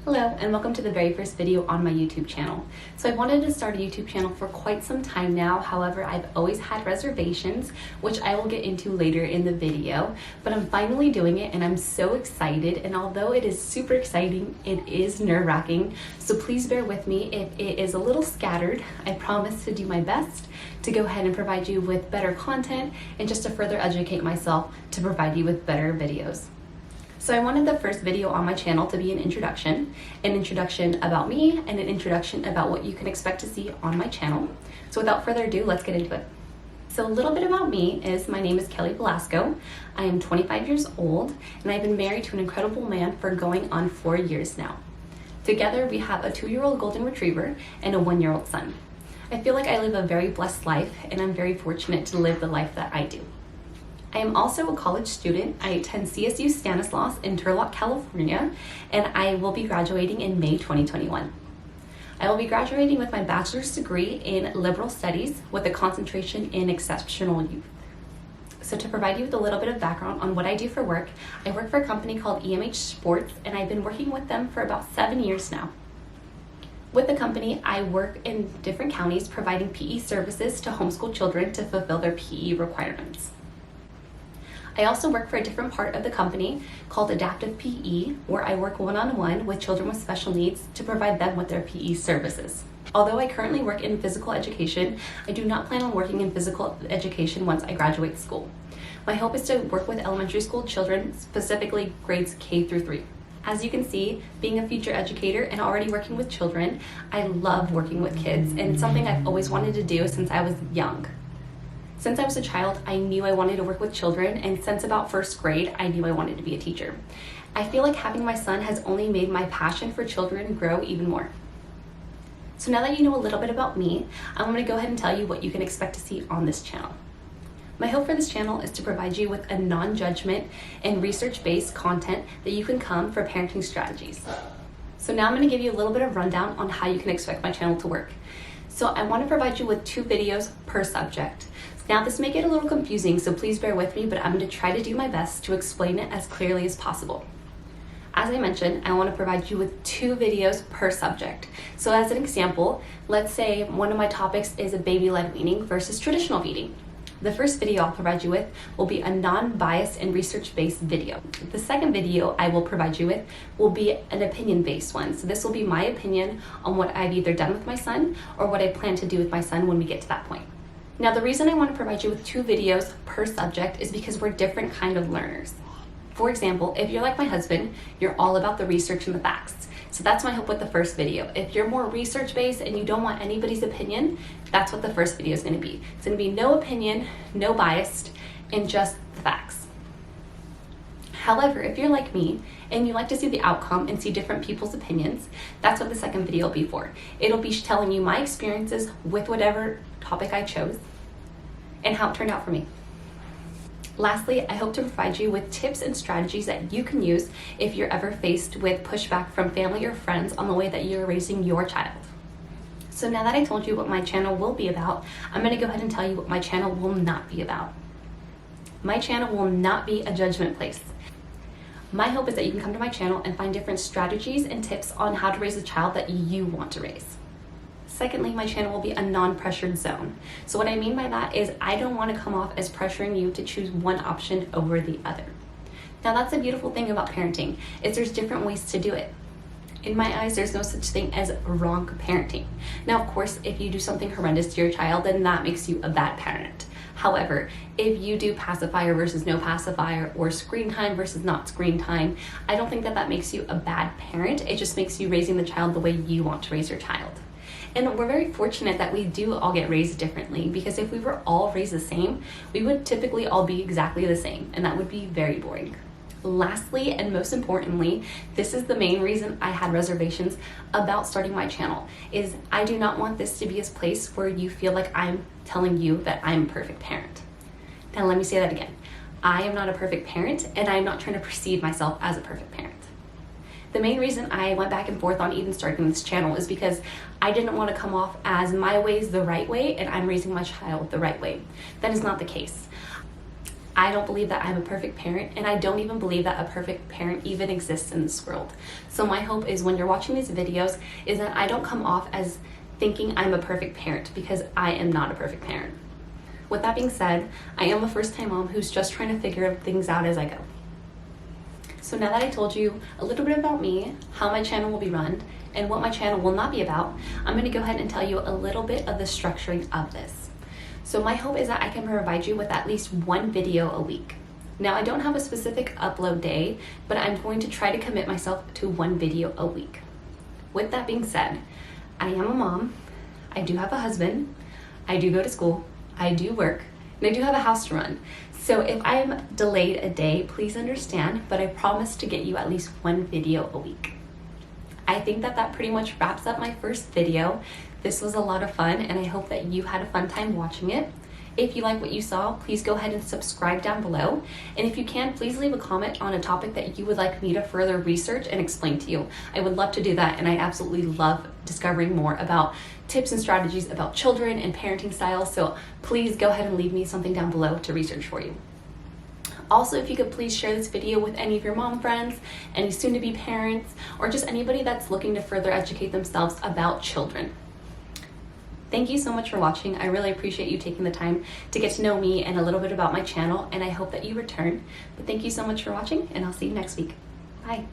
Hello and welcome to the very first video on my YouTube channel. So I wanted to start a YouTube channel for quite some time now. However, I've always had reservations, which I will get into later in the video, but I'm finally doing it and I'm so excited. And although it is super exciting, it is nerve-wracking. So please bear with me if it is a little scattered. I promise to do my best to go ahead and provide you with better content and just to further educate myself to provide you with better videos. So I wanted the first video on my channel to be an introduction about me and an introduction about what you can expect to see on my channel. So without further ado, let's get into it. So a little bit about me is my name is Kelly Velasco. I am 25 years old and I've been married to an incredible man for going on 4 years now. Together we have a 2-year-old golden retriever and a 1-year-old son. I feel like I live a very blessed life and I'm very fortunate to live the life that I do. I am also a college student. I attend CSU Stanislaus in Turlock, California, and I will be graduating in May 2021. I will be graduating with my bachelor's degree in liberal studies with a concentration in exceptional youth. So to provide you with a little bit of background on what I do for work, I work for a company called EMH Sports, and I've been working with them for about 7 years now. With the company, I work in different counties providing PE services to homeschool children to fulfill their PE requirements. I also work for a different part of the company called Adaptive PE, where I work one-on-one with children with special needs to provide them with their PE services. Although I currently work in physical education, I do not plan on working in physical education once I graduate school. My hope is to work with elementary school children, specifically grades K through 3. As you can see, being a future educator and already working with children, I love working with kids, and it's something I've always wanted to do since I was young. Since I was a child, I knew I wanted to work with children, and since about first grade, I knew I wanted to be a teacher. I feel like having my son has only made my passion for children grow even more. So now that you know a little bit about me, I'm going to go ahead and tell you what you can expect to see on this channel. My hope for this channel is to provide you with a non-judgment and research-based content that you can come for parenting strategies. So now I'm going to give you a little bit of rundown on how you can expect my channel to work. So I want to provide you with 2 videos per subject. Now this may get a little confusing, so please bear with me, but I'm going to try to do my best to explain it as clearly as possible. As I mentioned, I want to provide you with 2 videos per subject. So as an example, let's say one of my topics is a baby-led weaning versus traditional feeding. The first video I'll provide you with will be a non-biased and research-based video. The second video I will provide you with will be an opinion-based one. So this will be my opinion on what I've either done with my son or what I plan to do with my son when we get to that point. Now the reason I want to provide you with 2 videos per subject is because we're different kind of learners. For example, if you're like my husband, you're all about the research and the facts. So that's my hope with the first video. If you're more research-based and you don't want anybody's opinion, that's what the first video is going to be. It's going to be no opinion, no biased, and just the facts. However, if you're like me and you like to see the outcome and see different people's opinions, that's what the second video will be for. It'll be telling you my experiences with whatever topic I chose and how it turned out for me. Lastly, I hope to provide you with tips and strategies that you can use if you're ever faced with pushback from family or friends on the way that you're raising your child. So now that I told you what my channel will be about, I'm going to go ahead and tell you what my channel will not be about. My channel will not be a judgment place. My hope is that you can come to my channel and find different strategies and tips on how to raise a child that you want to raise. Secondly, my channel will be a non-pressured zone. So what I mean by that is I don't want to come off as pressuring you to choose one option over the other. Now that's the beautiful thing about parenting, is there's different ways to do it. In my eyes, there's no such thing as wrong parenting. Now, of course, if you do something horrendous to your child, then that makes you a bad parent. However, if you do pacifier versus no pacifier or screen time versus not screen time, I don't think that that makes you a bad parent. It just makes you raising the child the way you want to raise your child. And we're very fortunate that we do all get raised differently, because if we were all raised the same, we would typically all be exactly the same, and that would be very boring. Lastly, and most importantly, this is the main reason I had reservations about starting my channel, is I do not want this to be a place where you feel like I'm telling you that I'm a perfect parent. Now let me say that again. I am not a perfect parent, and I'm not trying to perceive myself as a perfect parent. The main reason I went back and forth on even starting this channel is because I didn't want to come off as my way is the right way and I'm raising my child the right way. That is not the case. I don't believe that I'm a perfect parent, and I don't even believe that a perfect parent even exists in this world. So my hope is when you're watching these videos is that I don't come off as thinking I'm a perfect parent, because I am not a perfect parent. With that being said, I am a first-time mom who's just trying to figure things out as I go. So now that I told you a little bit about me, how my channel will be run, and what my channel will not be about, I'm going to go ahead and tell you a little bit of the structuring of this. So my hope is that I can provide you with at least one video a week. Now, I don't have a specific upload day, but I'm going to try to commit myself to one video a week. With that being said, I am a mom, I do have a husband, I do go to school, I do work, and I do have a house to run. So if I'm delayed a day, please understand, but I promise to get you at least one video a week. I think that pretty much wraps up my first video. This was a lot of fun, and I hope that you had a fun time watching it. If you like what you saw, please go ahead and subscribe down below. And if you can, please leave a comment on a topic that you would like me to further research and explain to you. I would love to do that, and I absolutely love discovering more about tips and strategies about children and parenting styles. So please go ahead and leave me something down below to research for you. Also, if you could please share this video with any of your mom friends, any soon-to-be parents, or just anybody that's looking to further educate themselves about children. Thank you so much for watching. I really appreciate you taking the time to get to know me and a little bit about my channel, and I hope that you return. But thank you so much for watching, and I'll see you next week. Bye.